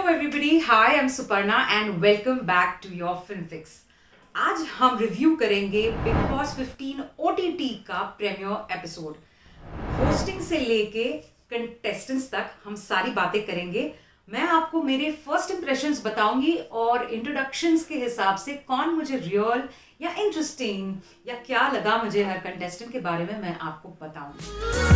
everybody, hi, I'm Suparna and welcome back to your Film Fix. आज हम review करेंगे big boss 15 OTT का premiere episode. Hosting से लेके कंटेस्टेंट्स तक हम सारी बातें करेंगे। मैं आपको मेरे फर्स्ट इंप्रेशंस बताऊंगी और इंट्रोडक्शंस के हिसाब से कौन मुझे रियल या इंटरेस्टिंग या क्या लगा मुझे हर कंटेस्टेंट के बारे में मैं आपको बताऊंगी।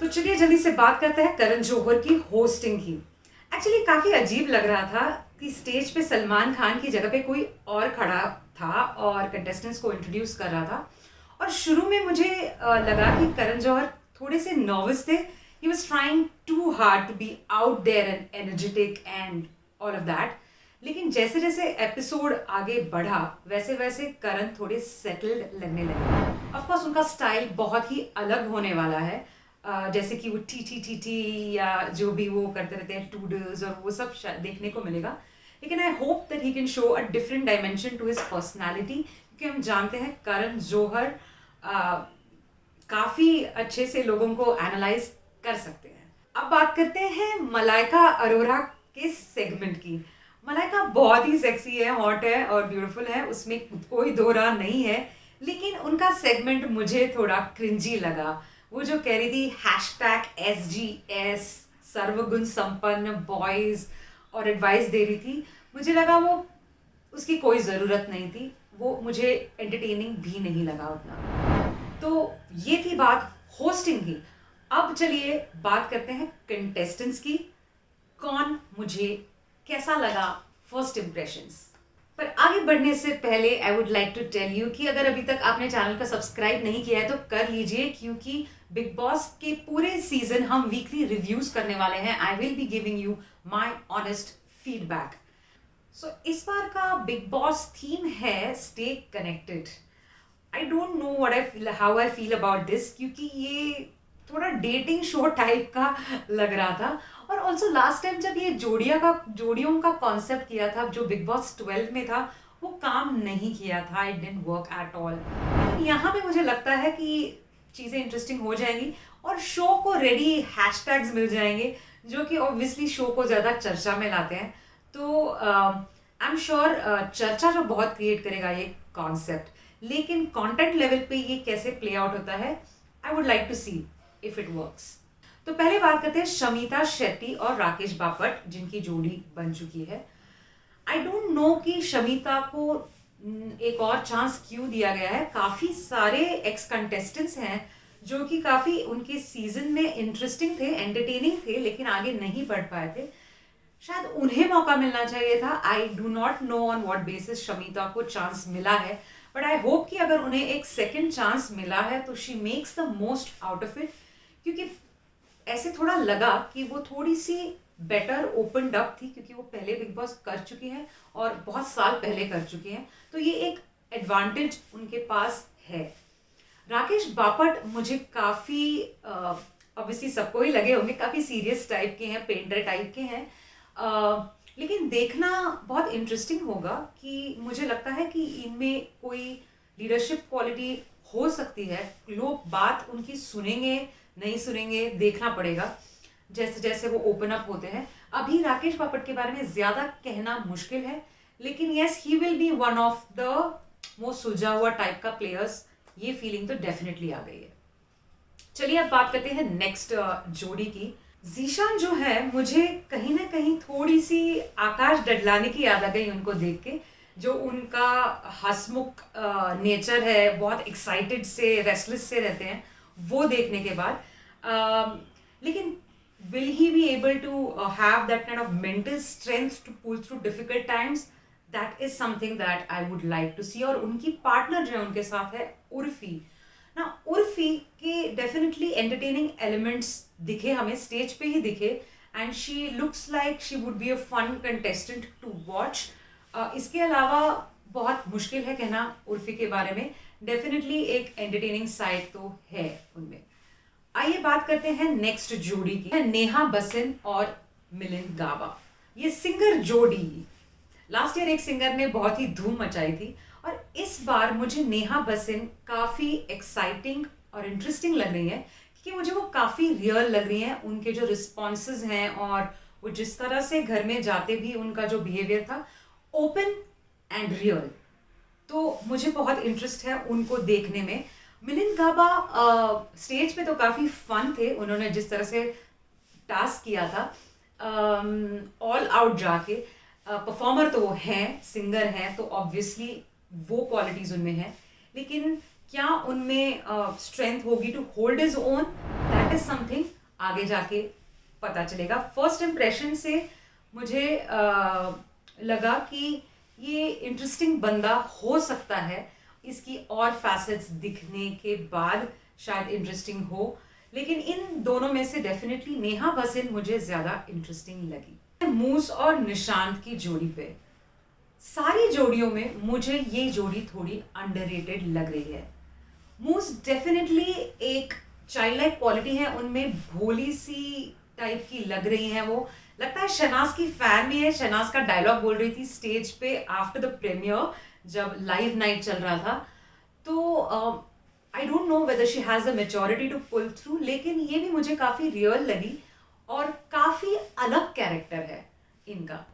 चलिए जल्दी से बात करते हैं करण जौहर की होस्टिंग की। एक्चुअली काफी अजीब लग रहा था कि स्टेज पे सलमान खान की जगह पे कोई और खड़ा था और कंटेस्टेंट्स को इंट्रोड्यूस कर रहा था। और शुरू में मुझे लगा कि करण जौहर थोड़े से नर्वस थे। He was trying too hard to be out there and energetic and all of that. लेकिन जैसे जैसे एपिसोड आगे बढ़ा वैसे वैसे करण थोड़े सेटल्ड लगने लगे। ऑफकोर्स उनका स्टाइल बहुत ही अलग होने वाला है। जैसे कि वो टी या जो भी वो करते रहते हैं टूडल्स और वो सब देखने को मिलेगा। लेकिन I hope that he can show a different dimension to his personality, क्योंकि हम जानते हैं करण जौहर काफ़ी अच्छे से लोगों को एनालाइज कर सकते हैं। अब बात करते हैं मलाइका अरोरा के सेगमेंट की। मलाइका बहुत ही सेक्सी है, हॉट है और ब्यूटीफुल है, उसमें कोई दो राह नहीं है। लेकिन उनका सेगमेंट मुझे थोड़ा क्रिंजी लगा। वो जो कह रही थी #SGS सर्वगुण संपन्न बॉयज और एडवाइस दे रही थी, मुझे लगा वो उसकी कोई ज़रूरत नहीं थी। वो मुझे एंटरटेनिंग भी नहीं लगा उतना। तो ये थी बात होस्टिंग की। अब चलिए बात करते हैं कंटेस्टेंट्स की। कौन मुझे कैसा लगा, फर्स्ट इम्प्रेशंस। पर आगे बढ़ने से पहले I would like to tell you कि अगर अभी तक आपने चैनल को सब्सक्राइब नहीं किया है तो कर लीजिए, क्योंकि बिग बॉस के पूरे सीजन हम वीकली रिव्यूज करने वाले हैं। I will be giving you my honest feedback. So इस बार का बिग बॉस थीम है stay connected. I don't know what I feel, how I feel about this, क्योंकि ये थोड़ा डेटिंग शो टाइप का लग रहा था। और ऑल्सो लास्ट टाइम जब ये जोड़ियों का कॉन्सेप्ट किया था जो बिग बॉस 12 में था, वो काम नहीं किया था। It didn't work at all. लेकिन यहाँ पे मुझे लगता है कि चीज़ें इंटरेस्टिंग हो जाएंगी और शो को रेडी हैशटैग्स मिल जाएंगे जो कि ऑब्वियसली शो को ज़्यादा चर्चा में लाते हैं। तो आई एम श्योर चर्चा जो बहुत क्रिएट करेगा ये कॉन्सेप्ट। लेकिन कंटेंट लेवल पे ये कैसे प्ले आउट होता है, I would like to see if it works. तो पहले बात करते हैं शमिता शेट्टी और राकेश बापट, जिनकी जोड़ी बन चुकी है। आई डोंट नो कि शमिता को एक और चांस क्यों दिया गया है। काफी सारे एक्स कंटेस्टेंट्स हैं जो कि काफी उनके सीजन में इंटरेस्टिंग थे, एंटरटेनिंग थे, लेकिन आगे नहीं बढ़ पाए थे। शायद उन्हें मौका मिलना चाहिए था। I do not know on what basis Shamita को चांस मिला है, बट आई होप कि अगर उन्हें एक सेकेंड चांस मिला है तो she makes the most out of it. क्योंकि ऐसे थोड़ा लगा कि वो थोड़ी सी बेटर ओपनड अप थी, क्योंकि वो पहले बिग बॉस कर चुकी हैं और बहुत साल पहले कर चुकी हैं, तो ये एक एडवांटेज उनके पास है। राकेश बापट मुझे काफ़ी ऑब्वियसली सबको ही लगे होंगे, काफ़ी सीरियस टाइप के हैं, पेंटर टाइप के हैं। लेकिन देखना बहुत इंटरेस्टिंग होगा कि मुझे लगता है कि इनमें कोई लीडरशिप क्वालिटी हो सकती है। लोग बात उनकी सुनेंगे नहीं सुनेंगे, देखना पड़ेगा जैसे जैसे वो ओपन अप होते हैं। अभी राकेश बापट के बारे में ज़्यादा कहना मुश्किल है, लेकिन yes he will be one of the most सुलझा हुआ टाइप का प्लेयर्स। ये फीलिंग तो डेफिनेटली आ गई है। चलिए अब बात करते हैं नेक्स्ट जोड़ी की। जीशान जो है, मुझे कहीं ना कहीं थोड़ी सी आकाश डडलानी की याद आ गई उनको देख के। जो उनका हंसमुख नेचर है, बहुत एक्साइटेड से रेस्टलेस से रहते हैं वो देखने के बाद। लेकिन will he be able to have that kind of mental strength to pull through difficult times? That is something that I would like to see। और उनकी पार्टनर जो है उनके साथ है उर्फी ना। उर्फी के डेफिनेटली एंटरटेनिंग एलिमेंट्स दिखे हमें, स्टेज पे ही दिखे, and she looks like she would be a fun contestant to watch. इसके अलावा बहुत मुश्किल है कहना उर्फी के बारे में। डेफिनेटली एक एंटरटेनिंग साइड तो है उनमें। आइए बात करते हैं नेक्स्ट जोड़ी की, नेहा बसिन और मिलिंद गाबा। ये सिंगर जोड़ी लास्ट ईयर एक सिंगर ने बहुत ही धूम मचाई थी, और इस बार मुझे नेहा बसिन काफ़ी एक्साइटिंग और इंटरेस्टिंग लग रही है, क्योंकि मुझे वो काफ़ी रियल लग रही हैं। उनके जो रिस्पॉन्सेज हैं और वो जिस तरह से घर में जाते भी उनका जो बिहेवियर था, ओपन एंड रियल, तो मुझे बहुत इंटरेस्ट है उनको देखने में। मिलिंद गाबा स्टेज पे तो काफ़ी फन थे, उन्होंने जिस तरह से टास्क किया था, ऑल आउट जाके। परफॉर्मर तो वो हैं, सिंगर हैं, तो ऑब्वियसली वो क्वालिटीज़ उनमें हैं, लेकिन क्या उनमें स्ट्रेंथ होगी to hold his own, that is something आगे जाके पता चलेगा। फर्स्ट इम्प्रेशन से मुझे लगा कि ये इंटरेस्टिंग बंदा हो सकता है, इसकी और फैसेट्स दिखने के बाद शायद इंटरेस्टिंग हो, लेकिन इन दोनों में से डेफिनेटली नेहा बसिन मुझे ज़्यादा इंटरेस्टिंग लगी। मूस और निशांत की जोड़ी पे, सारी जोड़ियों में मुझे ये जोड़ी थोड़ी अंडररेटेड लग रही है। मूस डेफिनेटली एक चाइल्ड लाइक क्वालिटी है उनमें, भोली सी टाइप की लग रही है वो। लगता है शहनाज की फैन भी है। शहनाज का डायलॉग बोल रही थी स्टेज पे आफ्टर द प्रीमियर, जब लाइव नाइट चल रहा था। तो I don't know whether she has the maturity to pull through, लेकिन ये भी मुझे काफ़ी रियल लगी और काफ़ी अलग कैरेक्टर है इनका।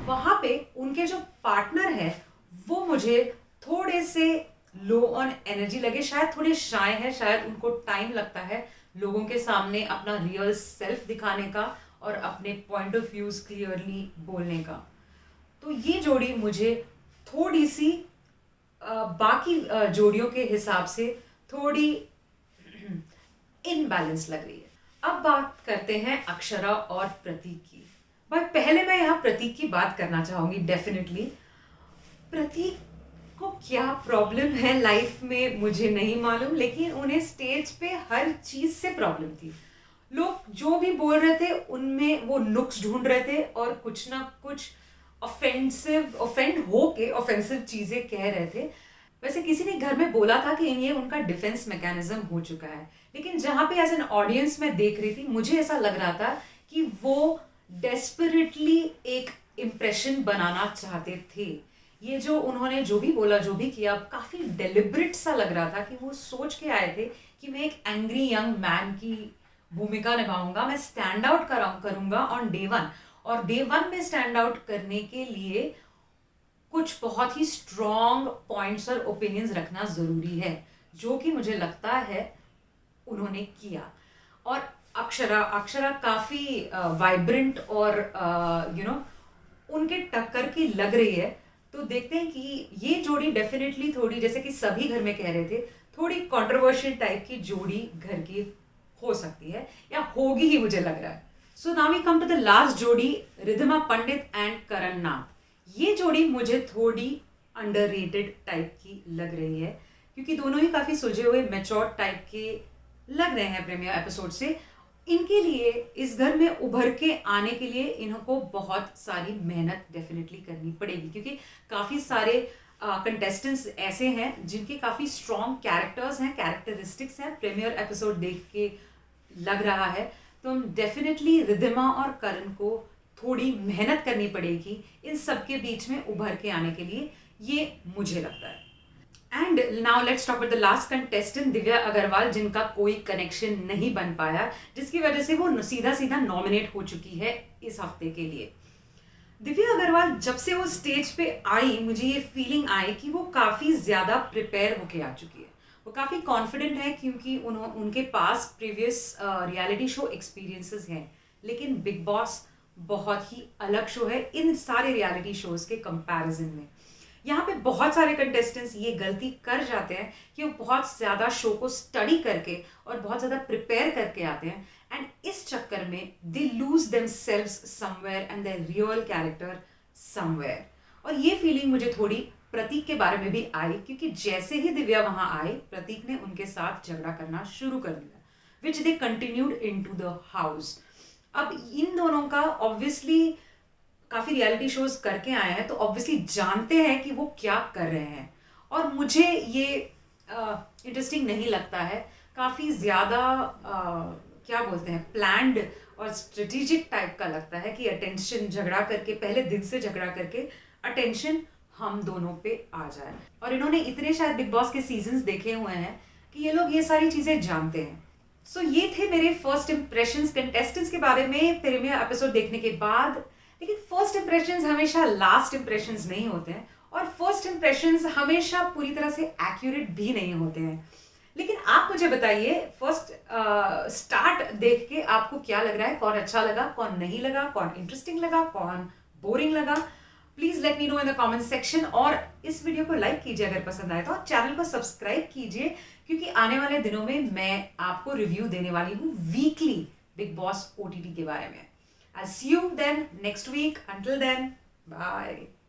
वहाँ पे उनके जो पार्टनर है वो मुझे थोड़े से लो ऑन एनर्जी लगे, शायद थोड़े शाय है, शायद उनको टाइम लगता है लोगों के सामने अपना रियल सेल्फ दिखाने का और अपने पॉइंट ऑफ व्यूज क्लियरली बोलने का। तो ये जोड़ी मुझे थोड़ी सी बाकी जोड़ियों के हिसाब से थोड़ी इनबैलेंस लग रही है। अब बात करते हैं अक्षरा और प्रतीक की। भाई पहले मैं यहाँ प्रतीक की बात करना चाहूंगी। डेफिनेटली प्रतीक को क्या प्रॉब्लम है लाइफ में मुझे नहीं मालूम, लेकिन उन्हें स्टेज पे हर चीज से प्रॉब्लम थी। लोग जो भी बोल रहे थे उनमें वो नुक्स ढूंढ रहे थे और कुछ ना कुछ ऑफेंसिव चीजें कह रहे थे। वैसे किसी ने घर में बोला था कि ये उनका डिफेंस मैकेनिज्म हो चुका है, लेकिन जहां पे एज एन ऑडियंस में देख रही थी मुझे ऐसा लग रहा था कि वो डेस्परेटली एक इम्प्रेशन बनाना चाहते थे। ये जो उन्होंने जो भी बोला, जो भी किया, काफी डेलिब्रेट सा लग रहा था कि वो सोच के आए थे कि मैं एक एंग्री यंग मैन की भूमिका निभाऊंगा, मैं स्टैंड आउट करूंगा ऑन डे वन। और डे वन में स्टैंड आउट करने के लिए कुछ बहुत ही स्ट्रॉन्ग पॉइंट्स और ओपिनियंस रखना जरूरी है, जो कि मुझे लगता है उन्होंने किया। और अक्षरा काफी वाइब्रेंट और उनके टक्कर की लग रही है। तो देखते हैं कि ये जोड़ी डेफिनेटली थोड़ी, जैसे कि सभी घर में कह रहे थे, थोड़ी कंट्रोवर्शियल टाइप की जोड़ी घर की हो सकती है या होगी ही, मुझे लग रहा है। So now we come to the last जोड़ी, रिधिमा पंडित एंड करण नाथ। ये जोड़ी मुझे थोड़ी अंडररेटेड टाइप की लग रही है, क्योंकि दोनों ही काफी सुलझे हुए मैच्योर टाइप के लग रहे हैं प्रीमियर एपिसोड से। इनके लिए इस घर में उभर के आने के लिए इनको बहुत सारी मेहनत डेफिनेटली करनी पड़ेगी, क्योंकि काफी सारे कंटेस्टेंट्स ऐसे हैं जिनके काफी स्ट्रॉन्ग कैरेक्टर्स हैं, कैरेक्टरिस्टिक्स हैं। प्रीमियर एपिसोड देख के लग रहा है तो डेफिनेटली रिधिमा और करण को थोड़ी मेहनत करनी पड़ेगी इन सबके बीच में उभर के आने के लिए, ये मुझे लगता है। And now let's talk about the last contestant, Divya Agarwal, जिनका कोई कनेक्शन नहीं बन पाया, जिसकी वजह से वो सीधा सीधा नॉमिनेट हो चुकी है इस हफ्ते के लिए। दिव्या अग्रवाल जब से वो स्टेज पे आई, मुझे ये फीलिंग आई कि वो काफी ज्यादा प्रिपेयर होके आ चुकी है। वो काफी कॉन्फिडेंट है क्योंकि उनके पास प्रीवियस रियलिटी शो एक्सपीरियंसेस हैं, लेकिन बिग बॉस बहुत ही अलग शो है इन सारे रियलिटी शोज के कंपैरिजन में। यहाँ पे बहुत सारे कंटेस्टेंट्स ये गलती कर जाते हैं कि वो बहुत ज़्यादा शो को स्टडी करके और बहुत ज़्यादा प्रिपेयर करके आते हैं, एंड इस चक्कर में they lose themselves somewhere and there real character somewhere. और ये फीलिंग मुझे थोड़ी प्रतीक के बारे में भी आई, क्योंकि जैसे ही दिव्या वहां आई, प्रतीक ने उनके साथ झगड़ा करना शुरू कर दिया, विच दे कंटिन्यूड इनटू द हाउस। अब इन दोनों का ऑब्वियसली काफी रियलिटी शोज करके आए हैं, तो ऑब्वियसली जानते हैं कि वो क्या कर रहे हैं, और मुझे ये इंटरेस्टिंग नहीं लगता है। काफी ज्यादा क्या बोलते हैं, प्लान्ड और स्ट्रेटेजिक टाइप का लगता है कि अटेंशन झगड़ा करके, पहले दिन से झगड़ा करके अटेंशन हम दोनों पे आ जाए। और इन्होंने इतने शायद बिग बॉस के सीजन्स देखे हुए हैं कि ये लोग ये सारी चीजें जानते हैं। सो ये थे मेरे फर्स्ट इंप्रेशंस कंटेस्टेंट्स के बारे में प्रीमियर एपिसोड देखने के बाद। लेकिन फर्स्ट इंप्रेशंस हमेशा लास्ट इंप्रेशंस नहीं होते हैं, और फर्स्ट इंप्रेशंस हमेशा पूरी तरह से एक्यूरेट भी नहीं होते हैं। लेकिन आप मुझे बताइए, फर्स्ट स्टार्ट देख के आपको क्या लग रहा है? कौन अच्छा लगा, कौन नहीं लगा, कौन इंटरेस्टिंग लगा, कौन बोरिंग लगा? Please let me know in the comment section. और इस वीडियो को लाइक कीजिए अगर पसंद आए तो, और चैनल को सब्सक्राइब कीजिए, क्योंकि आने वाले दिनों में मैं आपको रिव्यू देने वाली हूँ वीकली बिग बॉस OTT के बारे में। I'll see you then next week. Until then, bye.